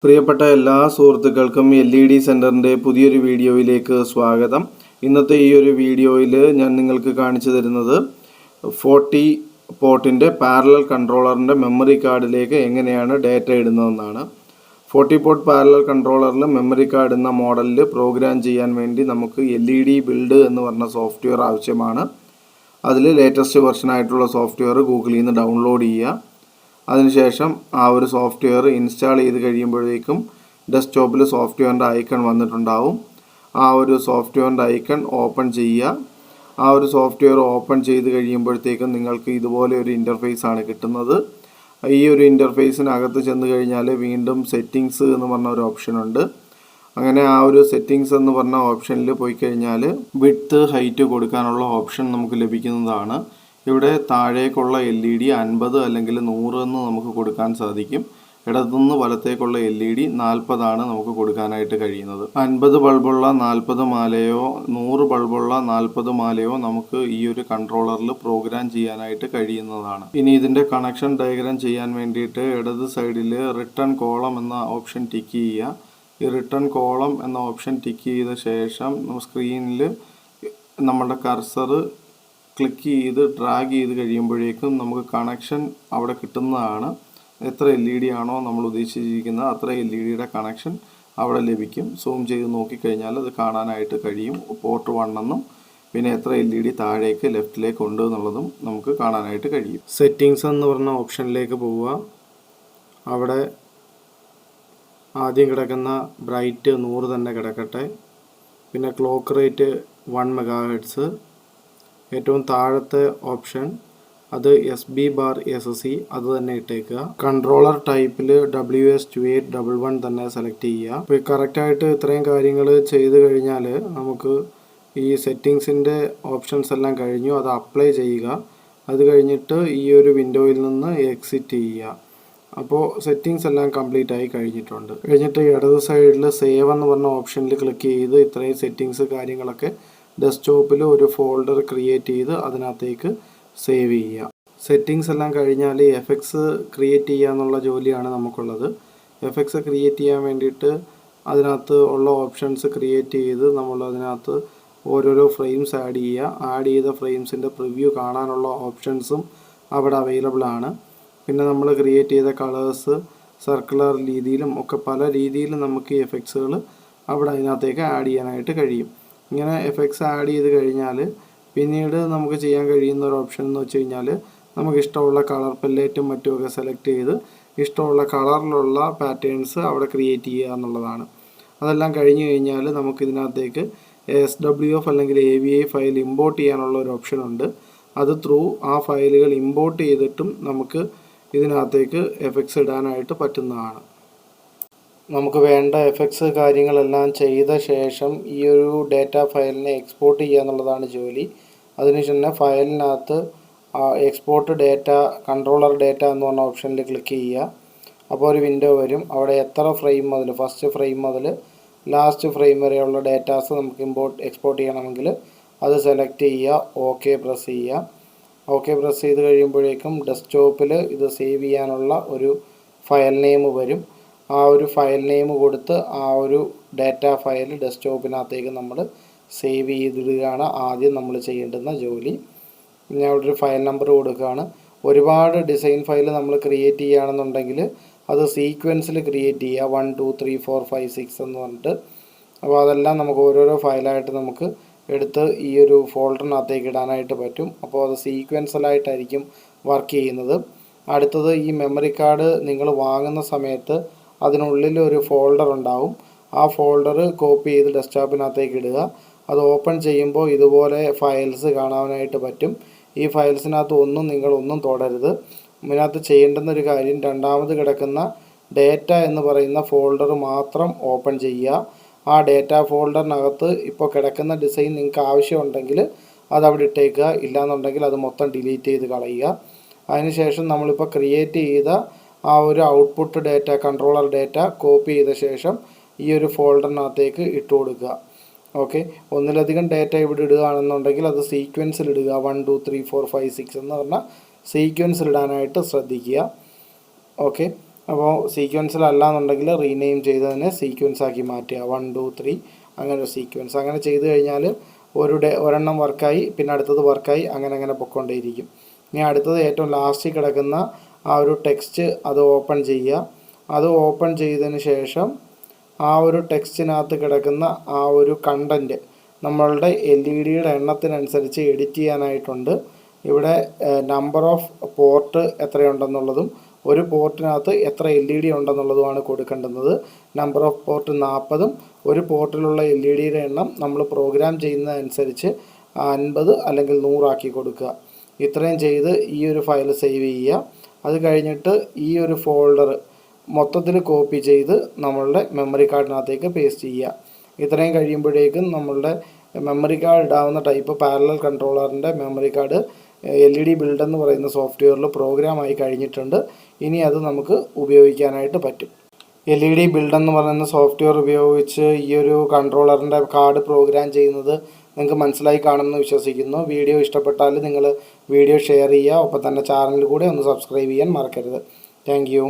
പ്രിയപ്പെട്ട എല്ലാ സുഹൃത്തുക്കൾക്കും LED സെന്ററിന്റെ പുതിയൊരു വീഡിയോയിലേക്ക് സ്വാഗതം. ഇന്നത്തെ ഈ ഒരു വീഡിയോയിൽ ഞാൻ നിങ്ങൾക്ക് കാണിച്ചു തരുന്നത് 40 പോർട്ടിന്റെ പാരലൽ കൺട്രോളറിന്റെ മെമ്മറി കാർഡിലേക്ക് എങ്ങനെയാണ് ഡാറ്റ ഇടുന്നതെന്നാണ്. 40 പോർട്ട് പാരലൽ കൺട്രോളറിൽ മെമ്മറി കാർഡ് എന്ന മോഡലിൽ പ്രോഗ്രാം ചെയ്യാൻ വേണ്ടി നമുക്ക് LED ബിൽഡ് എന്ന് പറഞ്ഞ സോഫ്റ്റ്വെയർ ആവശ്യമാണ്. അതിൽ ലേറ്റസ്റ്റ് വെർഷൻ ആയിട്ടുള്ള സോഫ്റ്റ്വെയർ ഗൂഗിളിൽ നിന്ന് ഡൗൺലോഡ് ചെയ്യുക. അതിനുശേഷം ആ ഒരു സോഫ്റ്റ്വെയർ ഇൻസ്റ്റാൾ ചെയ്ത് കഴിയുമ്പോഴേക്കും ഡെസ്ക്ടോപ്പിൽ സോഫ്റ്റ്വെയറിൻ്റെ ഐക്കൺ വന്നിട്ടുണ്ടാവും. ആ ഒരു സോഫ്റ്റ്വെയറിൻ്റെ ഐക്കൺ ഓപ്പൺ ചെയ്യുക. ആ ഒരു സോഫ്റ്റ്വെയർ ഓപ്പൺ ചെയ്ത് കഴിയുമ്പോഴത്തേക്കും നിങ്ങൾക്ക് ഇതുപോലെ ഒരു ഇൻ്റർഫേസ് ആണ് കിട്ടുന്നത്. ഈ ഒരു ഇൻ്റർഫേസിനകത്ത് ചെന്ന് കഴിഞ്ഞാൽ വീണ്ടും സെറ്റിങ്സ് എന്ന് പറഞ്ഞ ഒരു ഓപ്ഷൻ ഉണ്ട്. അങ്ങനെ ആ ഒരു സെറ്റിങ്സ് എന്ന് പറഞ്ഞ ഓപ്ഷനിൽ പോയി കഴിഞ്ഞാൽ വിഡ്ത്ത് ഹൈറ്റ് കൊടുക്കാനുള്ള ഓപ്ഷൻ നമുക്ക് ലഭിക്കുന്നതാണ്. ഇവിടെ താഴേക്കുള്ള LED 50 അല്ലെങ്കിൽ 100 എന്ന് നമുക്ക് കൊടുക്കാൻ സാധിക്കും. ഇടത്തുനിന്ന് വലത്തേക്കുള്ള LED 40 ആണ് നമുക്ക് കൊടുക്കാനായിട്ട് കഴിയുന്നത്. 50 ബൾബുള്ള 40 മാലയോ 100 ബൾബുള്ള 40 മാലയോ നമുക്ക് ഈ ഒരു കൺട്രോളറിൽ പ്രോഗ്രാം ചെയ്യാനായിട്ട് കഴിയുന്നതാണ്. ഇനി ഇതിൻ്റെ കണക്ഷൻ ഡയഗ്രാം ചെയ്യാൻ വേണ്ടിയിട്ട് ഇടത് സൈഡിൽ റിട്ടേൺ കോളം എന്ന ഓപ്ഷൻ ടിക്ക് ചെയ്യുക. ഈ റിട്ടേൺ കോളം എന്ന ഓപ്ഷൻ ടിക്ക് ചെയ്ത ശേഷം സ്ക്രീനിൽ നമ്മുടെ കർസർ ക്ലിക്ക് ചെയ്ത് ഡ്രാഗ് ചെയ്ത് കഴിയുമ്പോഴേക്കും നമുക്ക് കണക്ഷൻ അവിടെ കിട്ടുന്നതാണ്. എത്ര LED ആണോ നമ്മൾ ഉദ്ദേശിച്ചിരിക്കുന്നത് അത്ര LEDയുടെ കണക്ഷൻ അവിടെ ലഭിക്കും. സൂം ചെയ്ത് നോക്കിക്കഴിഞ്ഞാൽ അത് കാണാനായിട്ട് കഴിയും. പോർട്ട് 1 എന്നും പിന്നെ എത്ര LED താഴേക്ക് ലെഫ്റ്റിലേക്ക് ഉണ്ട് എന്നുള്ളതും നമുക്ക് കാണാനായിട്ട് കഴിയും. സെറ്റിങ്സ് എന്ന് പറഞ്ഞ ഓപ്ഷനിലേക്ക് പോവുക. അവിടെ ആദ്യം കിടക്കുന്ന ബ്രൈറ്റ് 100 തന്നെ കിടക്കട്ടെ. പിന്നെ ക്ലോക്ക് റേറ്റ് 1 MHz. ഏറ്റവും താഴത്തെ ഓപ്ഷൻ അത് SB/SC അത് തന്നെ ഇട്ടേക്കുക. കൺട്രോളർ ടൈപ്പിൽ WS2811 തന്നെ സെലക്ട് ചെയ്യുക. ഇപ്പോൾ കറക്റ്റായിട്ട് ഇത്രയും കാര്യങ്ങൾ ചെയ്ത് കഴിഞ്ഞാൽ നമുക്ക് ഈ സെറ്റിങ്സിൻ്റെ ഓപ്ഷൻസ് എല്ലാം കഴിഞ്ഞു. അത് അപ്ലൈ ചെയ്യുക. അത് കഴിഞ്ഞിട്ട് ഈ ഒരു വിൻഡോയിൽ നിന്ന് എക്സിറ്റ് ചെയ്യുക. അപ്പോൾ സെറ്റിങ്സ് എല്ലാം കംപ്ലീറ്റ് ആയി കഴിഞ്ഞിട്ടുണ്ട്. കഴിഞ്ഞിട്ട് ഇടത് സൈഡിൽ സേവ് എന്ന് പറഞ്ഞ ഓപ്ഷനിൽ ക്ലിക്ക് ചെയ്ത് ഇത്രയും സെറ്റിങ്സ് കാര്യങ്ങളൊക്കെ ഡെസ്ക്ടോപ്പിൽ ഒരു ഫോൾഡർ ക്രിയേറ്റ് ചെയ്ത് അതിനകത്തേക്ക് സേവ് ചെയ്യുക. സെറ്റിങ്സ് എല്ലാം കഴിഞ്ഞാൽ എഫക്ട്സ് ക്രിയേറ്റ് ചെയ്യുക എന്നുള്ള ജോലിയാണ് നമുക്കുള്ളത്. എഫക്ട്സ് ക്രിയേറ്റ് ചെയ്യാൻ വേണ്ടിയിട്ട് അതിനകത്ത് ഉള്ള ഓപ്ഷൻസ് ക്രിയേറ്റ് ചെയ്ത് നമ്മൾ അതിനകത്ത് ഓരോരോ ഫ്രെയിംസ് ആഡ് ചെയ്യുക. ആഡ് ചെയ്ത ഫ്രെയിംസിൻ്റെ പ്രിവ്യൂ കാണാനുള്ള ഓപ്ഷൻസും അവിടെ അവൈലബിൾ ആണ്. പിന്നെ നമ്മൾ ക്രിയേറ്റ് ചെയ്ത കളേഴ്സ് സർക്കുലർ രീതിയിലും ഒക്കെ പല രീതിയിലും നമുക്ക് ഈ എഫക്ട്സുകൾ അവിടെ അതിനകത്തേക്ക് ആഡ് ചെയ്യാനായിട്ട് കഴിയും. ഇങ്ങനെ എഫക്ട്സ് ആഡ് ചെയ്ത് കഴിഞ്ഞാൽ പിന്നീട് നമുക്ക് ചെയ്യാൻ കഴിയുന്ന ഒരു ഓപ്ഷൻ എന്ന് വെച്ച് കഴിഞ്ഞാൽ നമുക്ക് ഇഷ്ടമുള്ള കളർ പല്ലേറ്റും മറ്റുമൊക്കെ സെലക്ട് ചെയ്ത് ഇഷ്ടമുള്ള കളറിലുള്ള പാറ്റേൺസ് അവിടെ ക്രിയേറ്റ് ചെയ്യുക എന്നുള്ളതാണ്. അതെല്ലാം കഴിഞ്ഞ് കഴിഞ്ഞാൽ നമുക്ക് ഇതിനകത്തേക്ക് SWF അല്ലെങ്കിൽ AVI ഫയൽ ഇമ്പോർട്ട് ചെയ്യാനുള്ള ഒരു ഓപ്ഷൻ ഉണ്ട്. അത് ത്രൂ ആ ഫയലുകൾ ഇമ്പോർട്ട് ചെയ്തിട്ടും നമുക്ക് ഇതിനകത്തേക്ക് എഫക്ട്സ് ഇടാനായിട്ട് പറ്റുന്നതാണ്. നമുക്ക് വേണ്ട എഫക്ട്സ് കാര്യങ്ങളെല്ലാം ചെയ്ത ശേഷം ഈ ഒരു ഡാറ്റ ഫയലിനെ എക്സ്പോർട്ട് ചെയ്യുക എന്നുള്ളതാണ് ജോലി. അതിനുശേഷം ഫയലിനകത്ത് എക്സ്പോർട്ട് ഡാറ്റ കൺട്രോളർ ഡാറ്റ എന്ന് പറഞ്ഞ ഓപ്ഷനിൽ ക്ലിക്ക് ചെയ്യുക. അപ്പോൾ ഒരു വിൻഡോ വരും. അവിടെ എത്ര ഫ്രെയിം മുതൽ ഫസ്റ്റ് ഫ്രെയിം മുതൽ ലാസ്റ്റ് ഫ്രെയിം വരെയുള്ള ഡാറ്റാസ് നമുക്ക് എക്സ്പോർട്ട് ചെയ്യണമെങ്കിൽ അത് സെലക്ട് ചെയ്യുക. ഓക്കെ പ്രസ് ചെയ്യുക. ഓക്കെ പ്രസ് ചെയ്ത് കഴിയുമ്പോഴേക്കും ഡെസ്ക്ടോപ്പിൽ ഇത് സേവ് ചെയ്യാനുള്ള ഒരു ഫയൽ നെയിം വരും. ആ ഒരു ഫയൽ നെയിം കൊടുത്ത് ആ ഒരു ഡാറ്റ ഫയൽ ഡെസ്ക്ടോപ്പിനകത്തേക്ക് നമ്മൾ സേവ് ചെയ്തിടുകയാണ് ആദ്യം നമ്മൾ ചെയ്യേണ്ടുന്ന ജോലി. പിന്നെ അവിടെ ഒരു ഫയൽ നമ്പർ കൊടുക്കുകയാണ്. ഒരുപാട് ഡിസൈൻ ഫയൽ നമ്മൾ ക്രിയേറ്റ് ചെയ്യുകയാണെന്നുണ്ടെങ്കിൽ അത് സീക്വൻസിൽ ക്രിയേറ്റ് ചെയ്യുക. 1 2 3 4 5 6 എന്ന് പറഞ്ഞിട്ട്. അപ്പോൾ അതെല്ലാം നമുക്ക് ഓരോരോ ഫയലായിട്ട് നമുക്ക് എടുത്ത് ഈ ഒരു ഫോൾഡറിനകത്തേക്ക് ഇടാനായിട്ട് പറ്റും. അപ്പോൾ അത് സീക്വൻസലായിട്ടായിരിക്കും വർക്ക് ചെയ്യുന്നത്. അടുത്തത് ഈ മെമ്മറി കാർഡ് നിങ്ങൾ വാങ്ങുന്ന സമയത്ത് അതിനുള്ളിൽ ഒരു ഫോൾഡർ ഉണ്ടാവും. ആ ഫോൾഡർ കോപ്പി ചെയ്ത് ഡെസ്ക്ടോപ്പിനകത്തേക്ക് ഇടുക. അത് ഓപ്പൺ ചെയ്യുമ്പോൾ ഇതുപോലെ ഫയൽസ് കാണാനായിട്ട് പറ്റും. ഈ ഫയൽസിനകത്ത് നിങ്ങളൊന്നും തൊടരുത്. ഇതിനകത്ത് ചെയ്യേണ്ടുന്ന ഒരു കാര്യം രണ്ടാമത് കിടക്കുന്ന ഡേറ്റ എന്ന് പറയുന്ന ഫോൾഡർ മാത്രം ഓപ്പൺ ചെയ്യുക. ആ ഡേറ്റ ഫോൾഡറിനകത്ത് ഇപ്പോൾ കിടക്കുന്ന ഡിസൈൻ നിങ്ങൾക്ക് ആവശ്യമുണ്ടെങ്കിൽ അത് അവിടെ ഇട്ടേക്കുക. ഇല്ലയെന്നുണ്ടെങ്കിൽ അത് മൊത്തം ഡിലീറ്റ് ചെയ്ത് കളയുക. അതിനുശേഷം നമ്മളിപ്പോൾ ക്രിയേറ്റ് ചെയ്ത ആ ഒരു output data controller data copy ചെയ്ത ശേഷം ഈ ഒരു ഫോൾഡറിനകത്തേക്ക് ഇട്ട് കൊടുക്കുക. ഓക്കെ, ഒന്നിലധികം ഡാറ്റ ഇവിടെ ഇടുകയാണെന്നുണ്ടെങ്കിൽ അത് സീക്വൻസിൽ ഇടുക. 1 2 3 4 5 6 എന്ന് പറഞ്ഞാൽ സീക്വൻസിൽ ഇടാനായിട്ട് ശ്രദ്ധിക്കുക. ഓക്കെ, അപ്പോൾ സീക്വൻസിലല്ല എന്നുണ്ടെങ്കിൽ റീനെയിം ചെയ്തതിനെ സീക്വൻസ് ആക്കി മാറ്റുക. 1 2 3 അങ്ങനെ ഒരു സീക്വൻസ്. അങ്ങനെ ചെയ്ത് കഴിഞ്ഞാൽ ഒരെണ്ണം വർക്കായി, പിന്നെ അടുത്തത് വർക്കായി, അങ്ങനെ പൊയ്ക്കൊണ്ടേയിരിക്കും. ഇനി അടുത്തത് ഏറ്റവും ലാസ്റ്റിൽ കിടക്കുന്ന ആ ഒരു ടെക്സ്റ്റ് അത് ഓപ്പൺ ചെയ്യുക. അത് ഓപ്പൺ ചെയ്തതിന് ശേഷം ആ ഒരു ടെക്സ്റ്റിനകത്ത് കിടക്കുന്ന ആ ഒരു കണ്ടൻറ്റ് നമ്മളുടെ LED-യുടെ എണ്ണത്തിനനുസരിച്ച് എഡിറ്റ് ചെയ്യാനായിട്ടുണ്ട്. ഇവിടെ നമ്പർ ഓഫ് പോർട്ട് എത്രയുണ്ടെന്നുള്ളതും ഒരു പോർട്ടിനകത്ത് എത്ര LED ഉണ്ടെന്നുള്ളതുമാണ് കൊടുക്കേണ്ടുന്നത്. നമ്പർ ഓഫ് പോർട്ട് 40ഉം ഒരു പോർട്ടിലുള്ള LED-യുടെ എണ്ണം നമ്മൾ പ്രോഗ്രാം ചെയ്യുന്നതനുസരിച്ച് 50 അല്ലെങ്കിൽ 100 ആക്കി കൊടുക്കുക. ഇത്രയും ചെയ്ത് ഈ ഒരു ഫയൽ സേവ് ചെയ്യുക. അത് കഴിഞ്ഞിട്ട് ഈ ഒരു ഫോൾഡർ മൊത്തത്തിൽ കോപ്പി ചെയ്ത് നമ്മളുടെ മെമ്മറി കാർഡിനകത്തേക്ക് പേസ്റ്റ് ചെയ്യുക. ഇത്രയും കഴിയുമ്പോഴേക്കും നമ്മളുടെ മെമ്മറി കാർഡ് ഇടാവുന്ന ടൈപ്പ് പാരലൽ കൺട്രോളറിൻ്റെ മെമ്മറി കാർഡ് LED ബിൽഡ് എന്ന് പറയുന്ന സോഫ്റ്റ്വെയറിൽ പ്രോഗ്രാമായി കഴിഞ്ഞിട്ടുണ്ട്. ഇനി അത് നമുക്ക് ഉപയോഗിക്കാനായിട്ട് പറ്റും. LED ബിൽഡ് എന്ന് പറയുന്ന സോഫ്റ്റ്വെയർ ഉപയോഗിച്ച് ഈ ഒരു കൺട്രോളറിൻ്റെ കാർഡ് പ്രോഗ്രാം ചെയ്യുന്നത് നിങ്ങൾക്ക് മനസ്സിലായി കാണുമെന്ന് വിശ്വസിക്കുന്നു. വീഡിയോ ഇഷ്ടപ്പെട്ടാൽ നിങ്ങൾ വീഡിയോ ഷെയർ ചെയ്യുക. ഒപ്പം തന്നെ ചാനൽ കൂടെ ഒന്ന് സബ്സ്ക്രൈബ് ചെയ്യാൻ മറക്കരുത്. Thank you.